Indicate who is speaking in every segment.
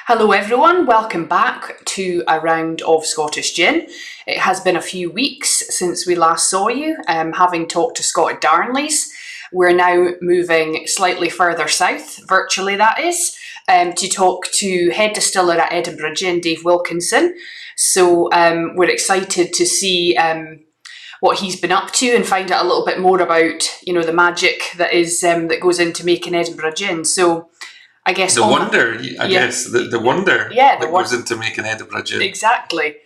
Speaker 1: Hello everyone, welcome back to a round of Scottish Gin. It has been a few weeks since we last saw you, having talked to Scott at Darnley's. We're now moving slightly further south, virtually that is, to talk to head distiller at Edinburgh Gin, Dave Wilkinson. So we're excited to see what he's been up to and find out a little bit more about, the magic that is that goes into making Edinburgh Gin. So I guess
Speaker 2: The wonder, I guess, the wonder that goes into making Edinburgh Gin.
Speaker 1: Exactly.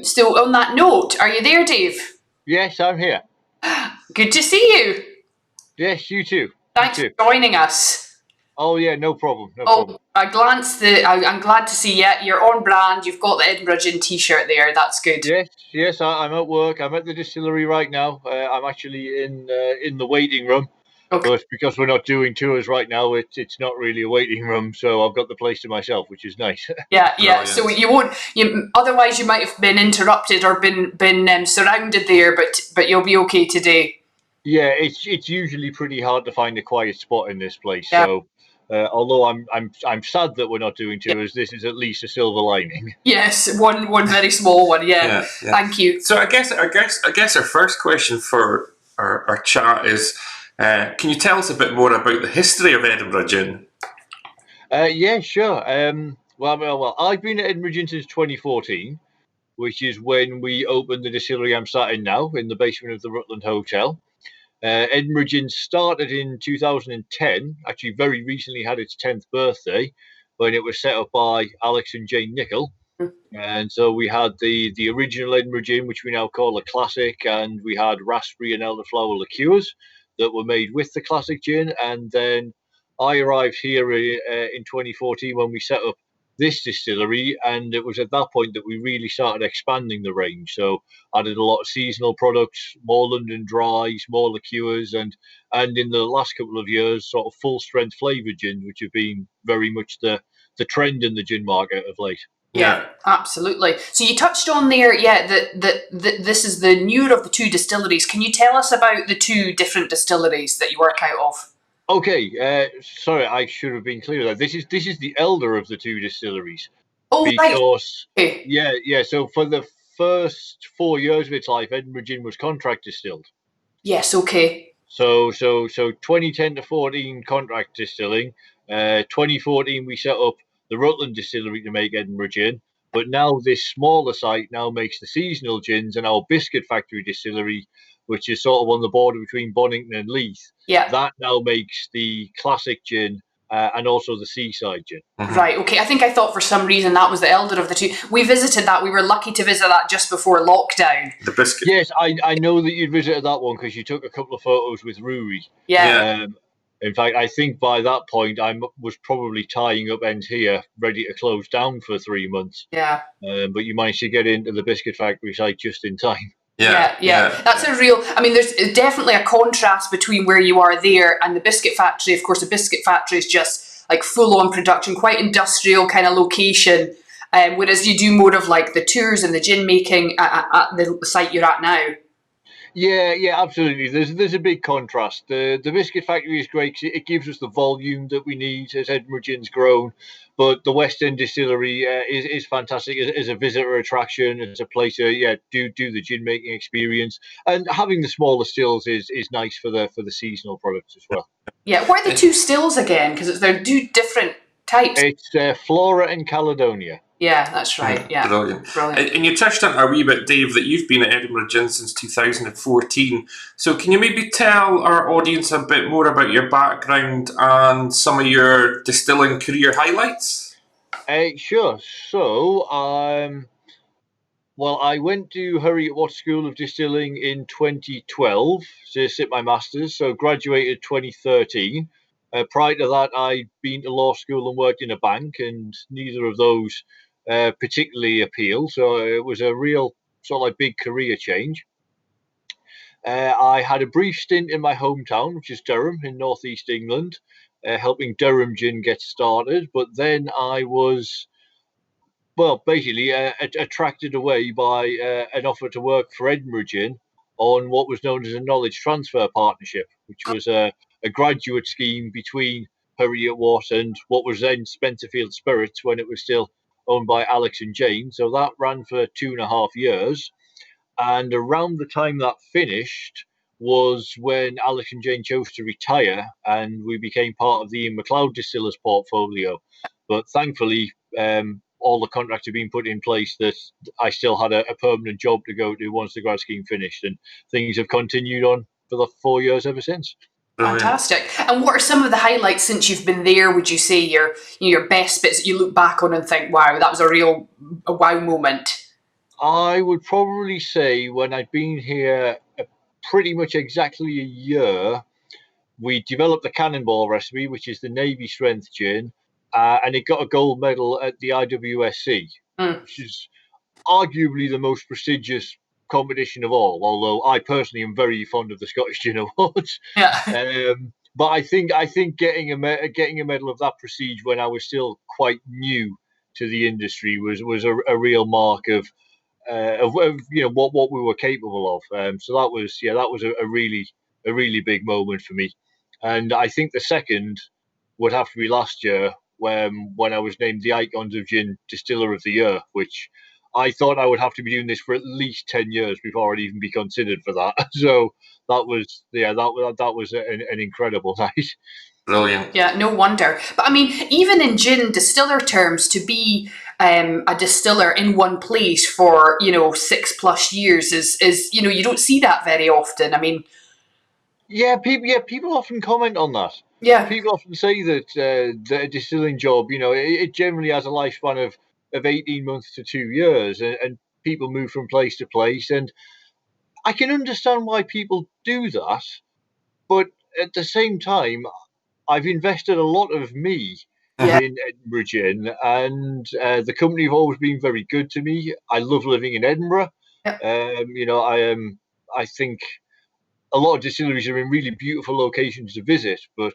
Speaker 1: So on that note, are you there, Dave?
Speaker 3: Yes, I'm here.
Speaker 1: Good to see you.
Speaker 3: Yes, you too.
Speaker 1: Thanks for joining us.
Speaker 3: Oh yeah, no problem. No problem.
Speaker 1: I'm glad to see you. You're on brand. You've got the Edinburgh Gin T-shirt there. That's good.
Speaker 3: Yes. I'm at work. I'm at the distillery right now. I'm actually in the waiting room. Okay. But because we're not doing tours right now, it's not really a waiting room, so I've got the place to myself, which is nice.
Speaker 1: Yeah. Brilliant. So you won't. Otherwise, you might have been interrupted or been surrounded there, but you'll be okay today.
Speaker 3: Yeah, it's usually pretty hard to find a quiet spot in this place. Yeah. So, although I'm sad that we're not doing tours, this is at least a silver lining.
Speaker 1: Yes, one very small one. Yeah. Thank you.
Speaker 2: So I guess our first question for our chat is. Can you tell us a bit more about the history of Edinburgh Gin?
Speaker 3: Yeah, sure. Well, I've been at Edinburgh Gin since 2014, which is when we opened the distillery I'm sat in now, in the basement of the Rutland Hotel. Edinburgh Gin started in 2010, actually very recently had its 10th birthday, when it was set up by Alex and Jane Nichol. And so we had the original Edinburgh Gin, which we now call a classic, and we had raspberry and elderflower liqueurs that were made with the classic gin. And then I arrived here in 2014 when we set up this distillery, and it was at that point that we really started expanding the range. So added a lot of seasonal products, more London dries, more liqueurs, and in the last couple of years, sort of full strength flavoured gin, which have been very much the trend in the gin market of late.
Speaker 1: Yeah, absolutely. So you touched on there, that this is the newer of the two distilleries. Can you tell us about the two different distilleries that you work out of?
Speaker 3: Okay, sorry, I should have been clear there. This is the elder of the two distilleries.
Speaker 1: Oh,
Speaker 3: because,
Speaker 1: right.
Speaker 3: Yeah. So for the first 4 years of its life, Edinburgh Gin was contract distilled.
Speaker 1: Yes. Okay.
Speaker 3: So 2010 to 14 contract distilling. 2014 we set up the Rutland distillery to make Edinburgh Gin, but now this smaller site now makes the seasonal gins, and our Biscuit Factory distillery, which is sort of on the border between Bonington and Leith, that now makes the classic gin and also the seaside gin.
Speaker 1: Right, okay. I think I thought for some reason that was the elder of the two. We visited that. We were lucky to visit that just before lockdown.
Speaker 2: The Biscuit.
Speaker 3: Yes, I know that you visited that one because you took a couple of photos with Ruri.
Speaker 1: Yeah.
Speaker 3: In fact, I think by that point I was probably tying up ends here, ready to close down for 3 months.
Speaker 1: Yeah.
Speaker 3: But you managed to get into the Biscuit Factory site just in time.
Speaker 1: Yeah. That's a real. I mean, there's definitely a contrast between where you are there and the Biscuit Factory. Of course, the Biscuit Factory is just like full-on production, quite industrial kind of location. Whereas you do more of like the tours and the gin making at the site you're at now.
Speaker 3: Yeah, absolutely. There's a big contrast. The Biscuit Factory is great because it gives us the volume that we need as Edinburgh Gin's grown. But the West End Distillery is fantastic as a visitor attraction, as a place to do the gin making experience. And having the smaller stills is nice for the seasonal products as well.
Speaker 1: Yeah, what are the two stills again? Because they're two different types.
Speaker 3: It's Flora and Caledonia.
Speaker 1: Yeah, that's right. Yeah,
Speaker 2: brilliant. And you touched on a wee bit, Dave, that you've been at Edinburgh Gin since 2014. So can you maybe tell our audience a bit more about your background and some of your distilling career highlights?
Speaker 3: Sure. So, I went to Heriot-Watt School of Distilling in 2012 to sit my masters. So graduated 2013. Prior to that, I'd been to law school and worked in a bank, and neither of those particularly appeal. So it was a real sort of like big career change. I had a brief stint in my hometown, which is Durham in northeast England, helping Durham Gin get started. But then I was, basically attracted away by an offer to work for Edinburgh Gin on what was known as a knowledge transfer partnership, which was a graduate scheme between Perrier was, and what was then Spencerfield Spirits when it was still owned by Alex and Jane. So that ran for 2.5 years. And around the time that finished was when Alex and Jane chose to retire, and we became part of the Ian MacLeod Distillers portfolio. But thankfully, all the contracts have been put in place that I still had a permanent job to go to once the grad scheme finished, and things have continued on for the 4 years ever since.
Speaker 2: Brilliant.
Speaker 1: Fantastic. And what are some of the highlights since you've been there? Would you say your best bits that you look back on and think, wow, that was a wow moment?
Speaker 3: I would probably say when I'd been here pretty much exactly a year, we developed the Cannonball recipe, which is the Navy strength gin, and it got a gold medal at the IWSC, which is arguably the most prestigious competition of all. Although I personally am very fond of the Scottish Gin Awards.
Speaker 1: Yeah.
Speaker 3: But I think getting a medal of that prestige when I was still quite new to the industry was a real mark of what we were capable of. So that was a really big moment for me. And I think the second would have to be last year when I was named the Icons of Gin Distiller of the Year, which I thought I would have to be doing this for at least 10 years before I'd even be considered for that. So that was an incredible night.
Speaker 2: Brilliant.
Speaker 1: Yeah, no wonder. But I mean, even in gin distiller terms, to be a distiller in one place for 6+ years is you don't see that very often. I mean,
Speaker 3: people often comment on that.
Speaker 1: yeah,
Speaker 3: People often say that a distilling job, it generally has a lifespan of 18 months to 2 years, and people move from place to place, and I can understand why people do that, but at the same time, I've invested a lot of me
Speaker 1: yeah,
Speaker 3: in Edinburgh Gin, and the company have always been very good to me. I love living in Edinburgh.
Speaker 1: yeah,
Speaker 3: I think a lot of distilleries are in really beautiful locations to visit, but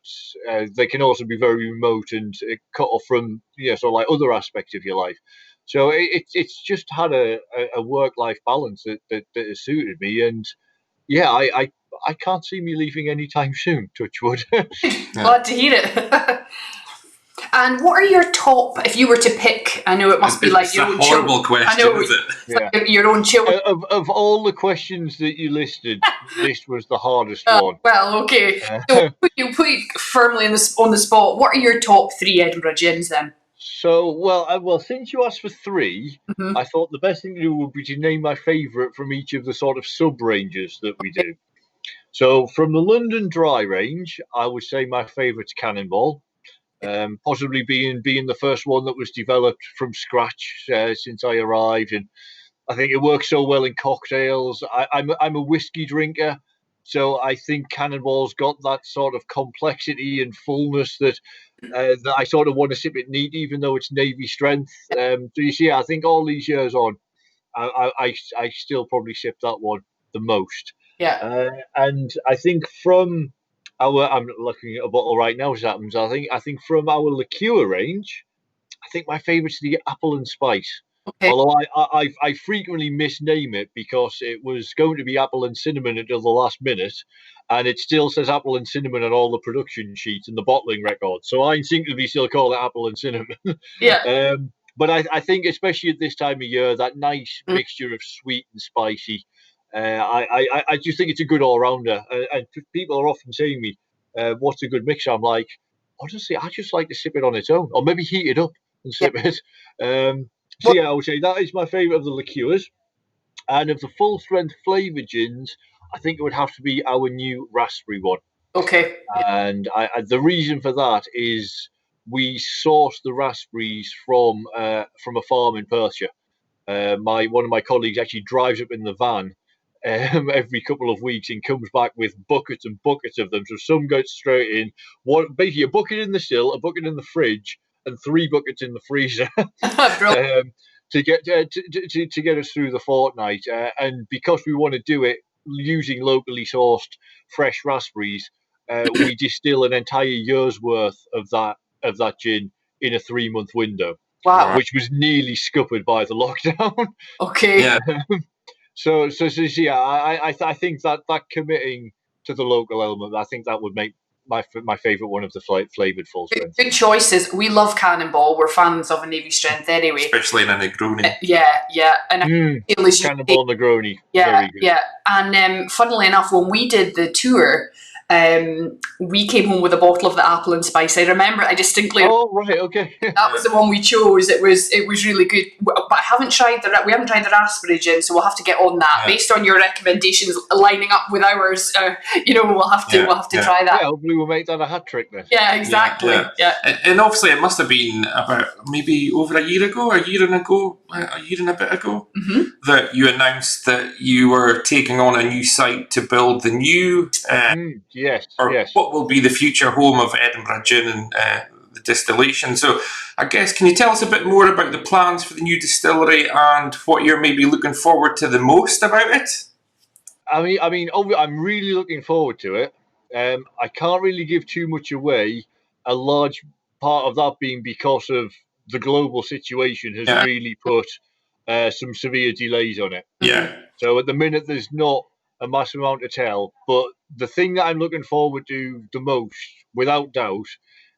Speaker 3: they can also be very remote and cut off from sort of like other aspects of your life. So it's just had a work-life balance that has suited me, and yeah, I can't see me leaving anytime soon. Touch wood.
Speaker 1: glad to hear it. And what are your top, if you were to pick? I know it must be like
Speaker 2: It's
Speaker 1: your
Speaker 2: a
Speaker 1: own
Speaker 2: horrible question,
Speaker 1: I know
Speaker 2: is it?
Speaker 1: it's like your own children.
Speaker 3: Of all the questions that you listed, this was the hardest one.
Speaker 1: Well, okay. So put you firmly on the spot. What are your top 3 Edinburgh gins then?
Speaker 3: So, since you asked for 3,
Speaker 1: Mm-hmm.
Speaker 3: I thought the best thing to do would be to name my favourite from each of the sort of sub ranges that we do. So, from the London Dry range, I would say my favourite's Cannonball. Possibly being the first one that was developed from scratch since I arrived, and I think it works so well in cocktails. I'm a whiskey drinker, so I think Cannonball's got that sort of complexity and fullness that I sort of want to sip it neat, even though it's Navy strength. So you see, I think all these years on, I still probably sip that one the most.
Speaker 1: Yeah.
Speaker 3: And I think from I'm looking at a bottle right now as it happens. I think from our liqueur range, I think my favourite's the apple and spice.
Speaker 1: Okay.
Speaker 3: Although I frequently misname it because it was going to be apple and cinnamon until the last minute, and it still says apple and cinnamon on all the production sheets and the bottling records. So I instinctively still call it apple and cinnamon.
Speaker 1: Yeah.
Speaker 3: But I think, especially at this time of year, that nice mixture of sweet and spicy, I just think it's a good all rounder. And people are often saying to me, "What's a good mix?" I'm like, honestly, I just like to sip it on its own, or maybe heat it up and sip it. So yeah, I would say that is my favourite of the liqueurs. And of the full strength flavour gins, I think it would have to be our new raspberry one.
Speaker 1: Okay.
Speaker 3: And the reason for that is we source the raspberries from a farm in Perthshire. One of my colleagues actually drives up in the van every couple of weeks and comes back with buckets and buckets of them. So some go straight in, basically a bucket in the still, a bucket in the fridge, and 3 buckets in the freezer to get us through the fortnight. And because we want to do it using locally sourced fresh raspberries, we distill an entire year's worth of that gin in a 3-month window.
Speaker 1: Wow.
Speaker 3: Which was nearly scuppered by the lockdown.
Speaker 1: Okay.
Speaker 2: Yeah.
Speaker 3: So yeah, I think that committing to the local element, I think that would make my favourite one of the flavoured full strength.
Speaker 1: Good choices. We love Cannonball. We're fans of a Navy strength anyway.
Speaker 2: Especially in a Negroni.
Speaker 1: Yeah. And I feel as you
Speaker 3: Cannonball Negroni.
Speaker 1: Yeah,
Speaker 3: Very good.
Speaker 1: yeah. And funnily enough, when we did the tour, we came home with a bottle of the apple and spice. I remember, I distinctly.
Speaker 3: Oh right, okay.
Speaker 1: That was the one we chose. It was really good. But I haven't tried we haven't tried the raspberry gin, so we'll have to get on that.
Speaker 2: Yeah.
Speaker 1: Based on your recommendations lining up with ours, we'll have to try that.
Speaker 3: Yeah, hopefully we'll make that a hat trick then.
Speaker 1: Yeah, exactly. Yeah.
Speaker 2: And obviously it must have been about maybe over a year and a bit ago, that you announced that you were taking on a new site to build the new
Speaker 3: yes.
Speaker 2: what will be the future home of Edinburgh Gin and the distillation. So I guess, can you tell us a bit more about the plans for the new distillery and what you're maybe looking forward to the most about it?
Speaker 3: I mean, I'm really looking forward to it. I can't really give too much away. A large part of that being because of the global situation has really put some severe delays on it.
Speaker 2: Yeah.
Speaker 3: So at the minute, there's not a massive amount to tell. But the thing that I'm looking forward to the most, without doubt,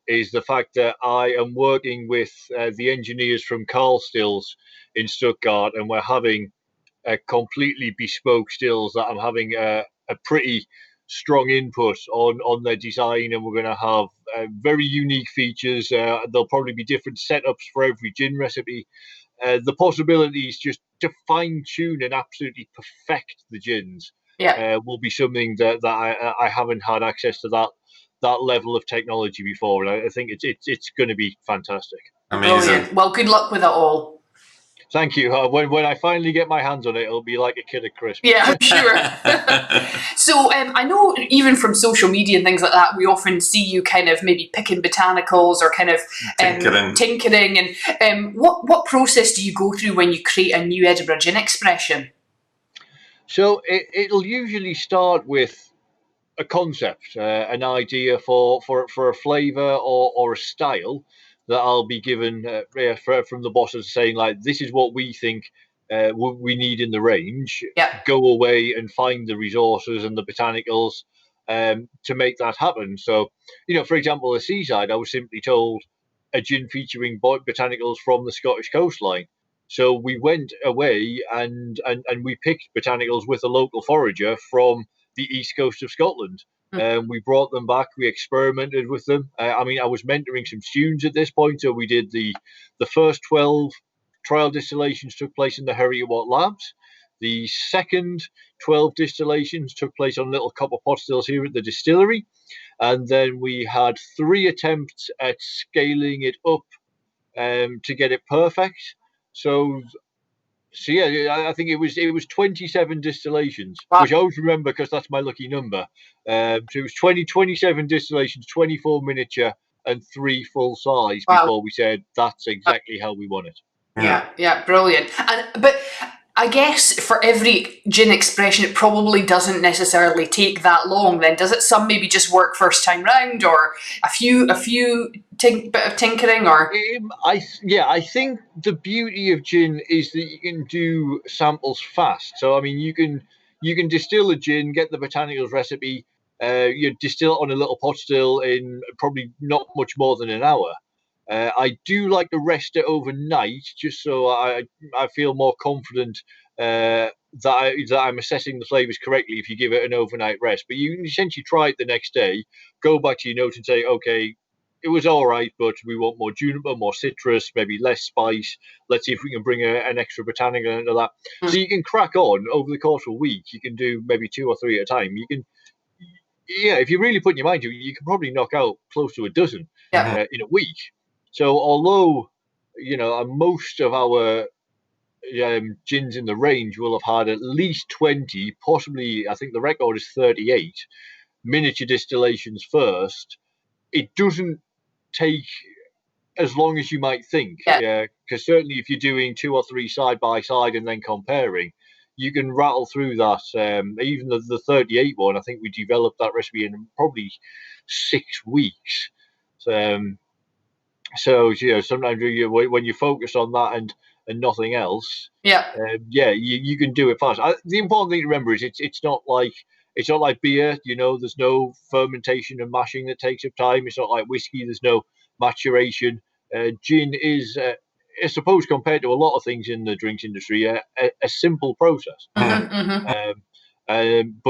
Speaker 3: is the fact that I am working with the engineers from Carl Stills in Stuttgart, and we're having a completely bespoke stills that I'm having a pretty strong input on their design, and we're going to have very unique features. There'll probably be different setups for every gin recipe. The possibilities just to fine tune and absolutely perfect the gins will be something that I haven't had access to that level of technology before, and I think it's going to be fantastic.
Speaker 2: Amazing.
Speaker 1: Brilliant. Well, good luck with it all.
Speaker 3: Thank you. When I finally get my hands on it, it'll be like a kid at Christmas.
Speaker 1: Yeah, I'm sure. So I know even from social media and things like that, we often see you kind of maybe picking botanicals or kind of tinkering. And what process do you go through when you create a new Edinburgh Gin expression?
Speaker 3: So it'll usually start with a concept, an idea for a flavour or a style that I'll be given from the bosses, saying like, this is what we think we need in the range. Go away and find the resources and the botanicals to make that happen. So, for example, the Seaside, I was simply told a gin featuring botanicals from the Scottish coastline. So we went away and we picked botanicals with a local forager from the east coast of Scotland. We brought them back. We experimented with them. I was mentoring some students at this point, so we did the first 12 trial distillations took place in the Heriot Watt Labs. The second 12 distillations took place on little copper pot stills here at the distillery, and then we had 3 attempts at scaling it up to get it perfect. So yeah, I think it was 27 distillations, which I always remember because that's my lucky number. So it was 27 distillations, 24 miniature, and 3 full size before we said that's exactly how we want it.
Speaker 1: Yeah, brilliant. But I guess for every gin expression, it probably doesn't necessarily take that long. Then does it? Some maybe just work first time round, or a few bit of tinkering, or
Speaker 3: I think the beauty of gin is that you can do samples fast. So I mean, you can distill a gin, get the botanicals recipe, you distill it on a little pot still in probably not much more than an hour. I do like to rest it overnight, just so I feel more confident that I'm assessing the flavours correctly if you give it an overnight rest. But you can essentially try it the next day, go back to your notes and say, okay, it was all right, but we want more juniper, more citrus, maybe less spice. Let's see if we can bring an extra botanical into that. So you can crack on over the course of a week. You can do maybe 2 or 3 at a time. You can, if you really put your mind to it, you can probably knock out close to a dozen in a week. So although, most of our gins in the range will have had at least 20, possibly, I think the record is 38, miniature distillations first, it doesn't take as long as you might think. Because certainly if you're doing 2 or 3 side by side and then comparing, you can rattle through that. Even the 38 one, I think we developed that recipe in probably 6 weeks. So sometimes when you focus on that and nothing else, you can do it fast. The important thing to remember is it's not like It's not like beer, there's no fermentation and mashing that takes up time. It's not like whiskey, there's no maturation. Gin is, I suppose, compared to a lot of things in the drinks industry, a simple process. But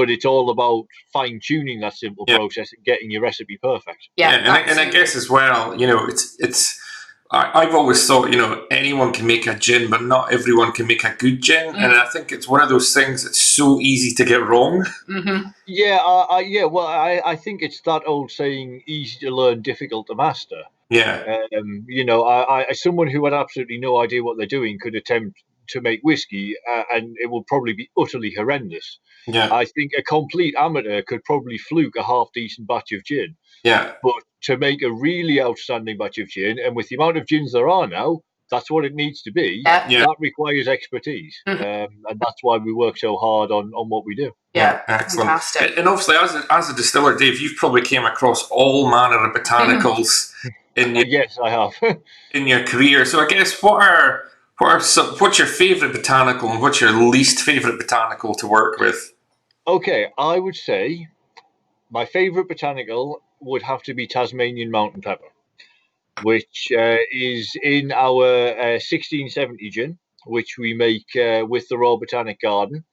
Speaker 3: it's all about fine tuning that simple process and getting your recipe perfect.
Speaker 2: And I guess as well, it's. I've always thought, anyone can make a gin, but not everyone can make a good gin. And I think it's one of those things that's so easy to get wrong.
Speaker 3: Yeah, I think it's that old saying, easy to learn, difficult to master.
Speaker 2: Yeah.
Speaker 3: As someone who had absolutely no idea what they're doing could attempt to make whiskey, and it will probably be utterly horrendous.
Speaker 2: Yeah.
Speaker 3: I think a complete amateur could probably fluke a half-decent batch of gin.
Speaker 2: Yeah.
Speaker 3: But to make a really outstanding batch of gin, and with the amount of gins there are now, that's what it needs to be. That requires expertise, and that's why we work so hard on what we do.
Speaker 1: Yeah,
Speaker 2: excellent.
Speaker 1: Fantastic.
Speaker 2: And obviously, as a distiller, Dave, you've probably came across all manner of botanicals in your
Speaker 3: yes, I have
Speaker 2: in your career. So I guess what's your favourite botanical and what's your least favourite botanical to work with?
Speaker 3: Okay, I would say my favourite botanical would have to be Tasmanian mountain pepper, which is in our 1670 gin, which we make with the Royal Botanic Garden.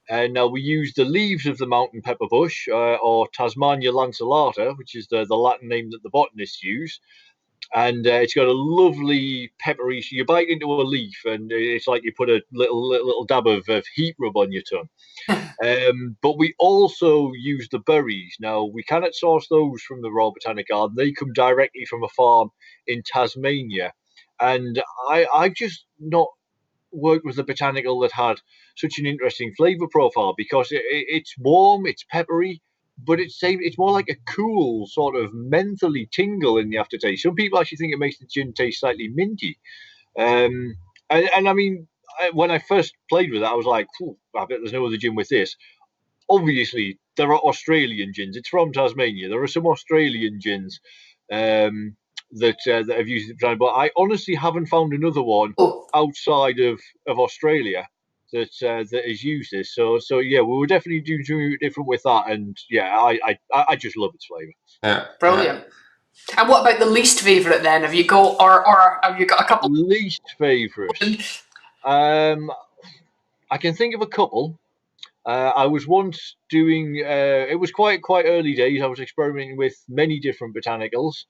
Speaker 3: And now we use the leaves of the mountain pepper bush, or Tasmania lanceolata, which is the Latin name that the botanists use. And it's got a lovely peppery. So you bite into a leaf, and it's like you put a little dab of heat rub on your tongue. But we also use the berries. Now, we cannot source those from the Royal Botanic Garden. They come directly from a farm in Tasmania. And I've just not worked with a botanical that had such an interesting flavour profile, because it's warm, it's peppery, but it's more like a cool sort of mentally tingle in the aftertaste. Some people actually think it makes the gin taste slightly minty. And I mean, when I first played with it, I was like, I bet there's no other gin with this. Obviously, there are Australian gins. It's from Tasmania. There are some Australian gins that have used it, but I honestly haven't found another one outside of Australia that has used this. So yeah, we were definitely doing different with that, and yeah, I just love its flavour.
Speaker 2: Yeah,
Speaker 1: brilliant. And what about the least favourite then? Have you got or have you got a couple?
Speaker 3: Least favourite? I can think of a couple. I was once doing. It was quite early days. I was experimenting with many different botanicals,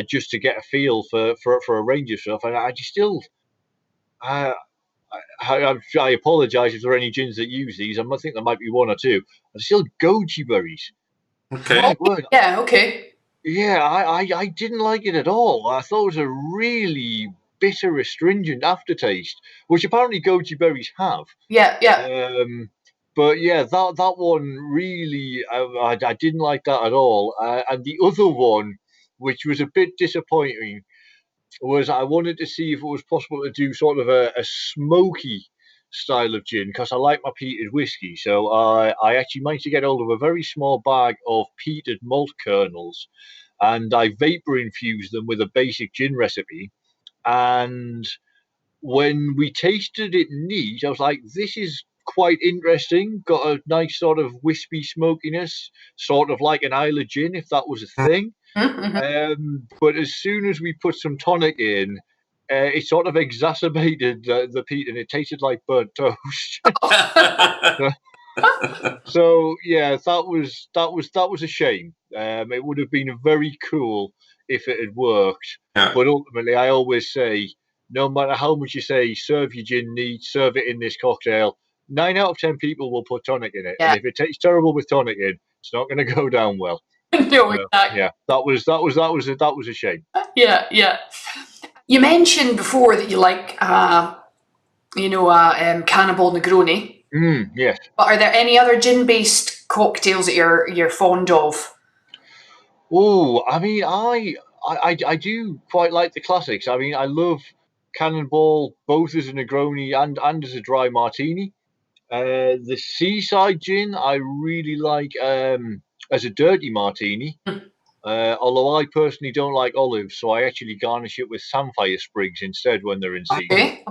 Speaker 3: just to get a feel for a range of stuff. And I just still. I apologise if there are any gins that use these. I think there might be one or two. But still, goji berries.
Speaker 2: Okay.
Speaker 1: Yeah. Okay.
Speaker 3: Yeah, I didn't like it at all. I thought it was a really bitter, astringent aftertaste, which apparently goji berries have.
Speaker 1: Yeah. Yeah.
Speaker 3: But yeah, that one really, I didn't like that at all. And the other one, which was a bit disappointing, was I wanted to see if it was possible to do sort of a smoky style of gin, because I like my peated whiskey. So I actually managed to get hold of a very small bag of peated malt kernels, and I vapor infused them with a basic gin recipe. And when we tasted it neat, I was like, this is quite interesting. Got a nice sort of wispy smokiness, sort of like an Isle of gin, if that was a thing. But as soon as we put some tonic in, it sort of exacerbated the peat, and it tasted like burnt toast. So yeah, that was a shame. It would have been very cool if it had worked.
Speaker 2: Yeah.
Speaker 3: But ultimately, I always say, no matter how much you say, serve your gin neat, serve it in this cocktail, 9 out of 10 people will put tonic in it.
Speaker 1: Yeah.
Speaker 3: And if it tastes terrible with tonic in, it's not going to go down well.
Speaker 1: No, exactly.
Speaker 3: Yeah, that was a shame.
Speaker 1: Yeah, yeah. You mentioned before that you like, Cannibal Negroni.
Speaker 3: Yes.
Speaker 1: But are there any other gin-based cocktails that you're fond of?
Speaker 3: Oh, I mean, I do quite like the classics. I mean, I love Cannonball both as a Negroni and as a dry martini. The Seaside gin I really like as a dirty martini. Although I personally don't like olives, so I actually garnish it with samphire sprigs instead when they're in season.
Speaker 1: Okay.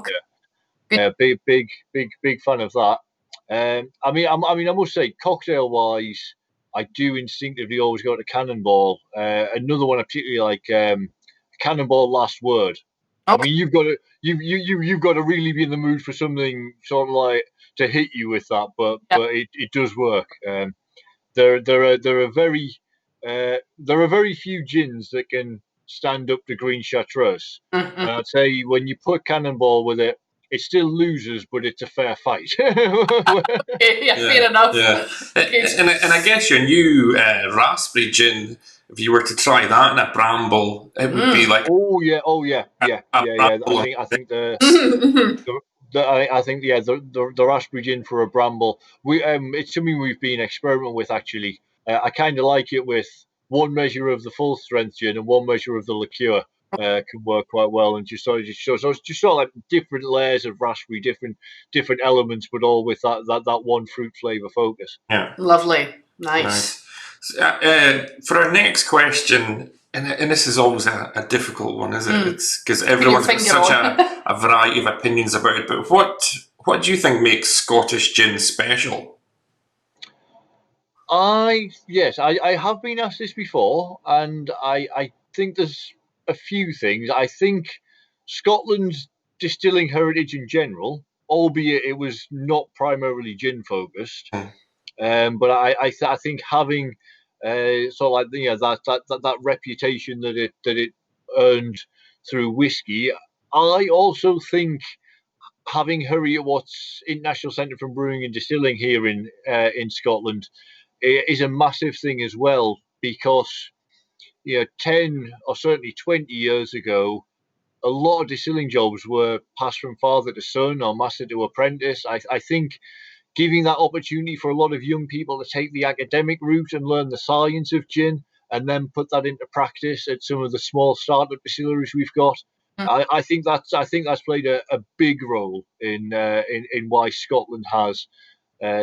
Speaker 3: Yeah, big fan of that. I mean, I must say, cocktail wise, I do instinctively always go to Cannonball. Another one I particularly like, Cannonball Last Word. I
Speaker 1: Okay.
Speaker 3: mean, you've got to really be in the mood for something sort of like to hit you with that, but
Speaker 1: Yeah.
Speaker 3: it does work. There are very few gins that can stand up to green chartreuse.
Speaker 1: Mm-hmm.
Speaker 3: And I'd say when you put Cannonball with it, it still loses, but it's a fair fight.
Speaker 1: Yeah, fair enough.
Speaker 2: Yeah.
Speaker 1: Good.
Speaker 2: And I guess your new raspberry gin, if you were to try that in a bramble, it would be like
Speaker 3: Oh yeah, yeah,
Speaker 2: a
Speaker 3: yeah, yeah.
Speaker 2: bramble.
Speaker 3: I think
Speaker 1: Mhm.
Speaker 3: I think yeah the raspberry gin for a bramble. It's something we've been experimenting with actually. I kind of like it with one measure of the full strength gin and one measure of the liqueur. Can work quite well, and it's just sort of like different layers of raspberry, different elements, but all with that one fruit flavor focus.
Speaker 2: Yeah.
Speaker 1: Lovely.
Speaker 2: Nice.
Speaker 1: Nice.
Speaker 2: For our next question, and this is always a difficult one, is it?
Speaker 1: Mm.
Speaker 2: It's because
Speaker 1: Put your
Speaker 2: everyone's got
Speaker 1: finger
Speaker 2: such
Speaker 1: on.
Speaker 2: a variety of opinions about it. But what do you think makes Scottish gin special?
Speaker 3: I have been asked this before, and I think there's a few things. I think Scotland's distilling heritage in general, albeit it was not primarily gin focused,
Speaker 2: Hmm.
Speaker 3: but I think having sort of like that reputation that it earned through whiskey. I also think having Heriot-Watt's International Centre for Brewing and Distilling here in Scotland is a massive thing as well, because 10 or certainly 20 years ago, a lot of distilling jobs were passed from father to son or master to apprentice. I think giving that opportunity for a lot of young people to take the academic route and learn the science of gin and then put that into practice at some of the small startup distilleries we've got. I think that's played a big role in why Scotland has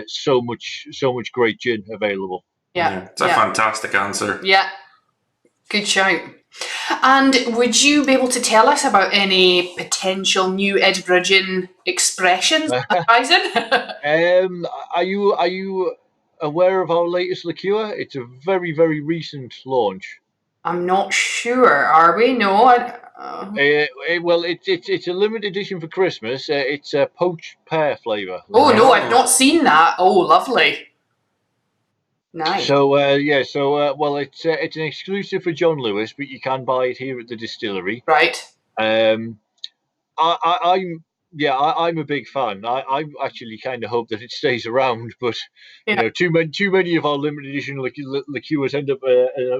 Speaker 3: so much great gin available.
Speaker 1: Yeah.
Speaker 2: Yeah, it's a
Speaker 1: Yeah.
Speaker 2: fantastic answer.
Speaker 1: Yeah. Good shout. And would you be able to tell us about any potential new Edinburgh Gin expressions on the horizon?
Speaker 3: Are you aware of our latest liqueur? It's a very recent launch.
Speaker 1: I'm not sure. Are we? No.
Speaker 3: Well, it's a limited edition for Christmas. It's a poached pear flavour
Speaker 1: Oh
Speaker 3: liqueur.
Speaker 1: no, I've
Speaker 2: Oh,
Speaker 1: not seen that. Oh, lovely. Nice.
Speaker 3: Well, it's an exclusive for John Lewis, but you can buy it here at the distillery.
Speaker 1: Right.
Speaker 3: Um, I'm I'm a big fan. I actually kind of hope that it stays around, but
Speaker 1: Yeah.
Speaker 3: too many of our limited edition liqueurs end up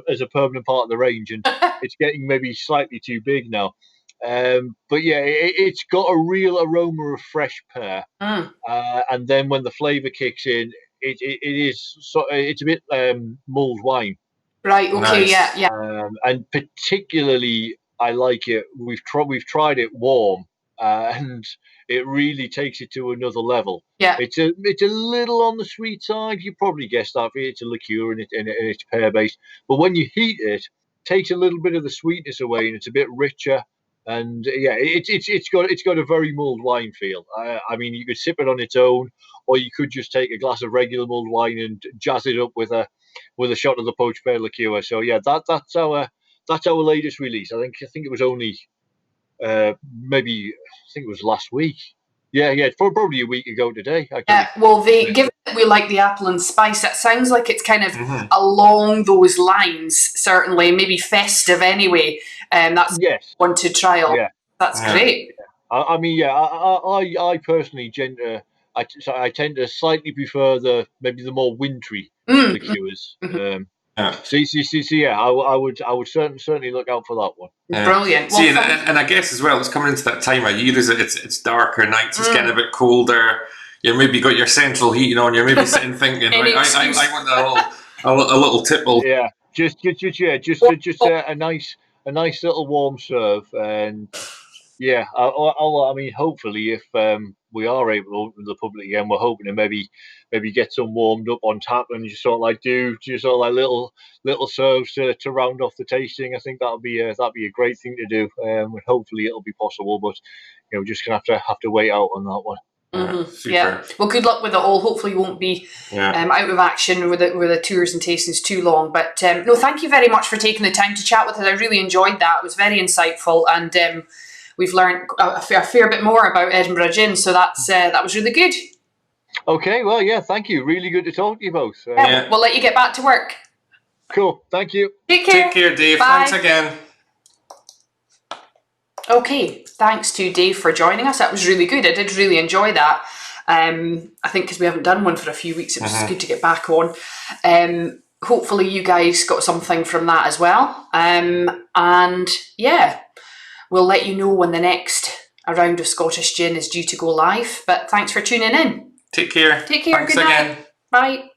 Speaker 3: as a permanent part of the range, and it's getting maybe slightly too big now. But yeah, it's got a real aroma of fresh pear,
Speaker 1: Mm.
Speaker 3: and then when the flavour kicks in, it is it's a bit mulled wine,
Speaker 1: Right. Okay. Yeah.
Speaker 2: nice.
Speaker 1: Yeah.
Speaker 3: and particularly I like it. We've tried it warm, and it really takes it to another level.
Speaker 1: Yeah.
Speaker 3: It's a little on the sweet side. You probably guessed that. It's a liqueur and it's pear based. But when you heat it, it takes a little bit of the sweetness away, and it's a bit richer. And yeah, it's got a very mulled wine feel. I mean, you could sip it on its own, or you could just take a glass of regular mulled wine and jazz it up with a shot of the poached pear liqueur. So yeah, that's our latest release. I think it was only maybe I think it was last week. Yeah, probably a week ago today.
Speaker 1: Yeah.
Speaker 3: Actually,
Speaker 1: Well, given that we like the apple and spice, it sounds like it's kind of
Speaker 2: Hmm.
Speaker 1: along those lines. Certainly, maybe festive anyway. That's
Speaker 3: yes,
Speaker 1: one to trial.
Speaker 3: yeah.
Speaker 1: That's
Speaker 2: Yeah.
Speaker 1: great.
Speaker 3: I mean, yeah, I personally I tend to slightly prefer maybe the more wintry
Speaker 1: Mm, mm,
Speaker 3: liqueurs.
Speaker 1: mhm.
Speaker 2: Yeah.
Speaker 3: Yeah, I would certainly look out for that one.
Speaker 2: Yeah.
Speaker 1: Brilliant. Well,
Speaker 2: See, and I guess as well, it's coming into that time of year, is it? It's darker nights, it's getting a bit colder. You maybe got your central heating on. You're maybe sitting thinking,
Speaker 1: Any
Speaker 2: right,
Speaker 1: excuse.
Speaker 2: I want a little tipple.
Speaker 3: Yeah, just a nice little warm serve, and yeah, I mean, hopefully, if we are able to open the public again, we're hoping to maybe get some warmed up on tap and just sort of like do just sort of like little serves to round off the tasting. I think that'd be a great thing to do, and hopefully it'll be possible. But just gonna have to wait out on that one.
Speaker 2: Super.
Speaker 1: Yeah. Well, good luck with it all. Hopefully, you won't be out of action with the tours and tastings too long. But no, thank you very much for taking the time to chat with us. I really enjoyed that. It was very insightful, and we've learned a fair bit more about Edinburgh Gin. So that was really good.
Speaker 3: Okay, well, yeah, thank you. Really good to talk to you both.
Speaker 1: We'll let you get back to work.
Speaker 3: Cool. Thank you.
Speaker 1: Take care.
Speaker 2: Take care, Dave.
Speaker 1: Bye.
Speaker 2: Thanks again.
Speaker 1: Okay, thanks to Dave for joining us. That was really good. I did really enjoy that. I think because we haven't done one for a few weeks, it was good to get back on. Hopefully you guys got something from that as well. And yeah, we'll let you know when the next round of Scottish Gin is due to go live. But thanks for tuning in.
Speaker 2: Take care.
Speaker 1: Take care.
Speaker 2: Thanks
Speaker 1: Good night.
Speaker 2: again.
Speaker 1: Bye.